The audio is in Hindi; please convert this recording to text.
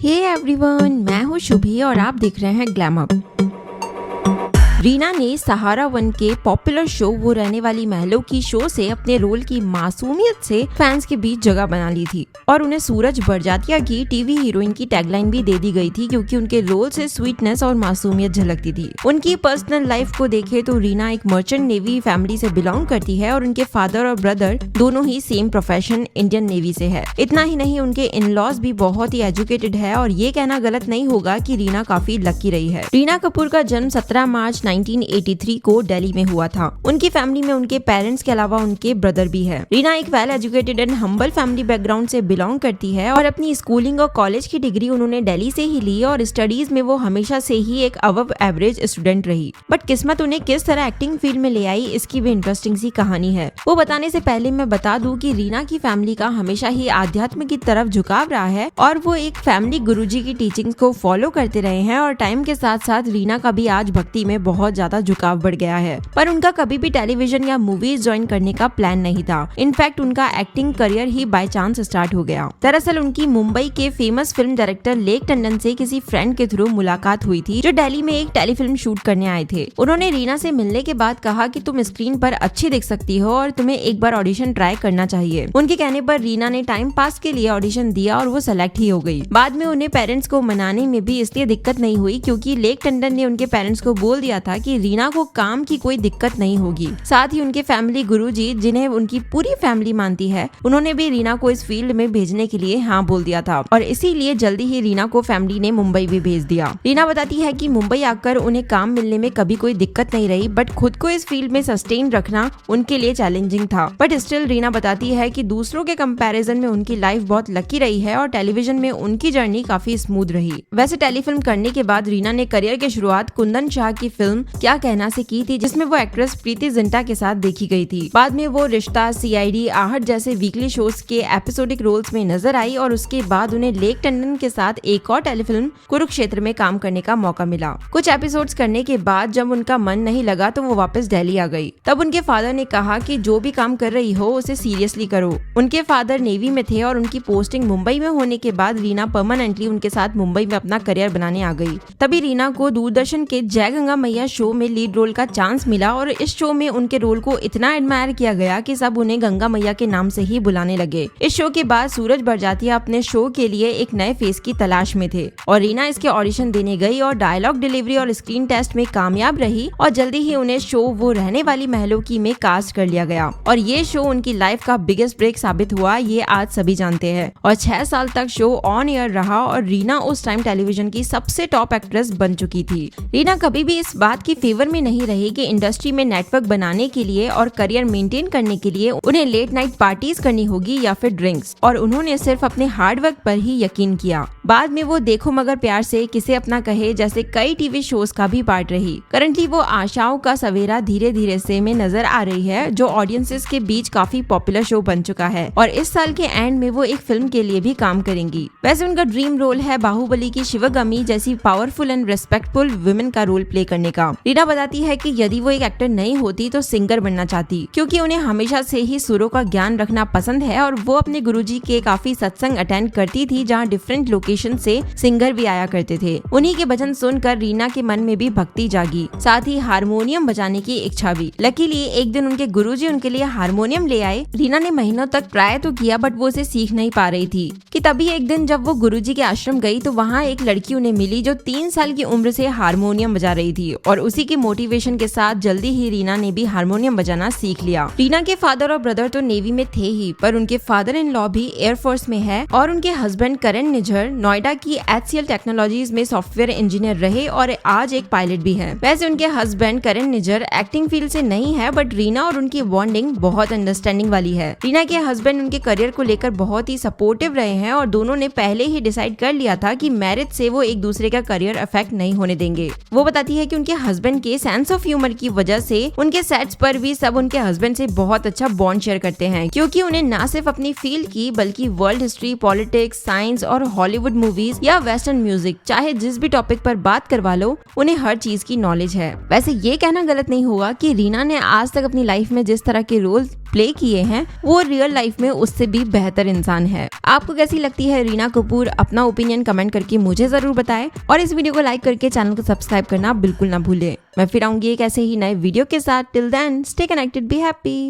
हे एवरीवन, मैं हूँ शुभी और आप देख रहे हैं ग्लैम अप। रीना ने सहारा वन के पॉपुलर शो वो रहने वाली महलों की शो से अपने रोल की मासूमियत से फैंस के बीच जगह बना ली थी और उन्हें सूरज बड़जात्या की टीवी हीरोइन की टैगलाइन भी दे दी गई थी, क्योंकि उनके रोल से स्वीटनेस और मासूमियत झलकती थी। उनकी पर्सनल लाइफ को देखें तो रीना एक मर्चेंट नेवी फैमिली से बिलोंग करती है और उनके फादर और ब्रदर दोनों ही सेम प्रोफेशन इंडियन नेवी से है। इतना ही नहीं, उनके इन-लॉज भी बहुत ही एजुकेटेड है और ये कहना गलत नहीं होगा कि रीना काफी लकी रही है। रीना कपूर का जन्म 17 मार्च 1983 को दिल्ली में हुआ था। उनकी फैमिली में उनके पेरेंट्स के अलावा उनके ब्रदर भी है। रीना एक well educated and humble family background से बिलोंग करती है और अपनी स्कूलिंग और कॉलेज की डिग्री उन्होंने दिल्ली से ही ली और स्टडीज में वो हमेशा से ही एक अबव एवरेज स्टूडेंट रही। बट किस्मत उन्हें किस तरह एक्टिंग फील्ड में ले आई, इसकी भी इंटरेस्टिंग सी कहानी है। वो बताने से पहले मैं बता दूं कि रीना की फैमिली का हमेशा ही आध्यात्म की तरफ झुकाव रहा है और वो एक फैमिली गुरुजी की टीचिंग्स को फॉलो करते रहे हैं और टाइम के साथ साथ रीना का भी आज भक्ति में बहुत ज्यादा झुकाव बढ़ गया है। पर उनका कभी भी टेलीविजन या मूवीज ज्वाइन करने का प्लान नहीं था। इनफैक्ट उनका acting career he by chance start हो गया। दरअसल उनकी मुंबई के famous film director lake Tandon से किसी फ्रेंड के थ्रू मुलाकात हुई थी, जो दिल्ली में एक टेलीफिल्म शूट करने आए थे। उन्होंने रीना से मिलने के बाद कहा कि तुम स्क्रीन पर अच्छी दिख सकती हो और तुम्हें एक बार ऑडिशन ट्राई करना चाहिए। उनके कहने पर रीना ने टाइम पास के लिए ऑडिशन दिया और वो सेलेक्ट ही हो गई। बाद में उन्हें पेरेंट्स को मनाने में भी इसलिए दिक्कत नहीं हुई क्योंकि लेक टंडन ने उनके पेरेंट्स को बोल दिया था कि रीना को काम की कोई दिक्कत नहीं होगी। साथ ही उनके फैमिली गुरुजी, जिन्हें उनकी पूरी फैमिली मानती है, उन्होंने भी रीना को इस फील्ड में भेजने के लिए हाँ बोल दिया था और इसीलिए जल्दी ही रीना को फैमिली ने मुंबई भी भेज दिया। रीना बताती है कि मुंबई आकर उन्हें काम मिलने में कभी कोई दिक्कत नहीं रही, बट खुद को इस फील्ड में सस्टेन रखना उनके लिए चैलेंजिंग था। बट स्टिल रीना बताती है कि दूसरों के कंपैरिजन में उनकी लाइफ बहुत लकी रही है और टेलीविजन में उनकी जर्नी काफी स्मूथ रही। वैसे टेलीफिल्म करने के बाद रीना ने करियर की शुरुआत कुंदन शाह की फिल्म क्या कहना से की थी, जिसमें वो एक्ट्रेस प्रीति जिंटा के साथ देखी गई थी। बाद में वो रिश्ता, सीआईडी, आहट जैसे वीकली शोज के एपिसोडिक रोल्स में नजर आई और उसके बाद उन्हें लेक टंडन के साथ एक और टेलीफिल्म कुरुक्षेत्र में काम करने का मौका मिला। कुछ एपिसोड्स करने के बाद जब उनका मन नहीं लगा तो वो वापस दिल्ली आ गई। तब उनके फादर ने कहा कि जो भी काम कर रही हो उसे सीरियसली करो। उनके फादर नेवी में थे और उनकी पोस्टिंग मुंबई में होने के बाद रीना परमानेंटली उनके साथ मुंबई में अपना करियर बनाने आ गई। तभी रीना को दूरदर्शन के जय गंगा मैया शो में लीड रोल का चांस मिला और इस शो में उनके रोल को इतना एडमायर किया गया कि सब उन्हें गंगा मैया के नाम से ही बुलाने लगे। इस शो के बाद सूरज बड़जात्या अपने शो के लिए एक नए फेस की तलाश में थे और रीना इसके ऑडिशन देने गई और डायलॉग डिलीवरी और स्क्रीन टेस्ट में कामयाब रही और जल्दी ही उन्हें शो वो रहने वाली महलों की में कास्ट कर लिया गया और ये शो उनकी लाइफ का बिगेस्ट ब्रेक साबित हुआ, ये आज सभी जानते हैं। और 6 साल तक शो ऑन एयर रहा और रीना उस टाइम टेलीविजन की सबसे टॉप एक्ट्रेस बन चुकी थी। रीना कभी भी इस बात की फेवर में नहीं रही कि इंडस्ट्री में नेटवर्क बनाने के लिए और करियर मेंटेन करने के लिए उन्हें लेट नाइट पार्टीज करनी होगी या फिर ड्रिंक्स, और उन्होंने सिर्फ अपने हार्ड वर्क पर ही यकीन किया। बाद में वो देखो मगर प्यार से, किसे अपना कहे जैसे कई टीवी शोज का भी पार्ट रही। करंटली वो आशाओं का सवेरा धीरे धीरे से में नजर आ रही है, जो ऑडियंसेस के बीच काफी पॉपुलर शो बन चुका है और इस साल के एंड में वो एक फिल्म के लिए भी काम करेंगी। वैसे उनका ड्रीम रोल है बाहुबली की शिवगामी जैसी पावरफुल एंड रेस्पेक्टफुल वुमेन का रोल प्ले करने का। रीना बताती है कि यदि वो एक एक्टर नहीं होती तो सिंगर बनना चाहती, क्योंकि उन्हें हमेशा से ही सुरों का ज्ञान रखना पसंद है और वो अपने गुरुजी के काफी सत्संग अटेंड करती थी, जहाँ डिफरेंट लोकेशन से सिंगर भी आया करते थे। उन्हीं के भजन सुनकर रीना के मन में भी भक्ति जागी, साथ ही हारमोनियम बजाने की इच्छा भी। लकीली एक दिन उनके गुरुजी उनके लिए हारमोनियम ले आए। रीना ने महीनों तक ट्राई तो किया बट वो उसे सीख नहीं पा रही थी कि तभी एक दिन जब वो गुरुजी के आश्रम गई तो वहाँ एक लड़की उन्हें मिली जो 3 साल की उम्र से हारमोनियम बजा रही थी और उसी की मोटिवेशन के साथ जल्दी ही रीना ने भी हारमोनियम बजाना सीख लिया। रीना के फादर और ब्रदर तो नेवी में थे ही, पर उनके फादर इन लॉ भी एयरफोर्स में है और उनके हस्बैंड करण निज्जर नोएडा की HCL टेक्नोलॉजीज में सॉफ्टवेयर इंजीनियर रहे और आज एक पायलट भी है। वैसे उनके हस्बैंड करण निज्जर एक्टिंग फील्ड से नहीं है, बट रीना और उनकी बॉन्डिंग बहुत अंडरस्टैंडिंग वाली है। रीना के हस्बैंड उनके करियर को लेकर बहुत ही सपोर्टिव रहे हैं और दोनों ने पहले ही डिसाइड कर लिया था कि मैरिज से वो एक दूसरे का करियर अफेक्ट नहीं होने देंगे। वो बताती है कि उनके हस्बैंड के सेंस ऑफ ह्यूमर की वजह से उनके सेट्स पर भी सब उनके हस्बैंड से बहुत अच्छा बॉन्ड शेयर करते हैं, क्योंकि उन्हें न सिर्फ अपनी फील्ड की बल्कि वर्ल्ड हिस्ट्री, पॉलिटिक्स, साइंस और हॉलीवुड मूवीज या वेस्टर्न म्यूजिक, चाहे जिस भी टॉपिक पर बात करवा लो, उन्हें हर चीज की नॉलेज है। वैसे ये कहना गलत नहीं होगा कि रीना ने आज तक अपनी लाइफ में जिस तरह के रोल प्ले किए हैं वो रियल लाइफ में उससे भी बेहतर इंसान है। आपको कैसी लगती है रीना कपूर? अपना ओपिनियन कमेंट करके मुझे जरूर बताएं और इस वीडियो को लाइक करके चैनल को सब्सक्राइब करना बिल्कुल ना भूलें। मैं फिर आऊंगी एक ऐसे ही नए वीडियो के साथ। Till then stay connected, be happy.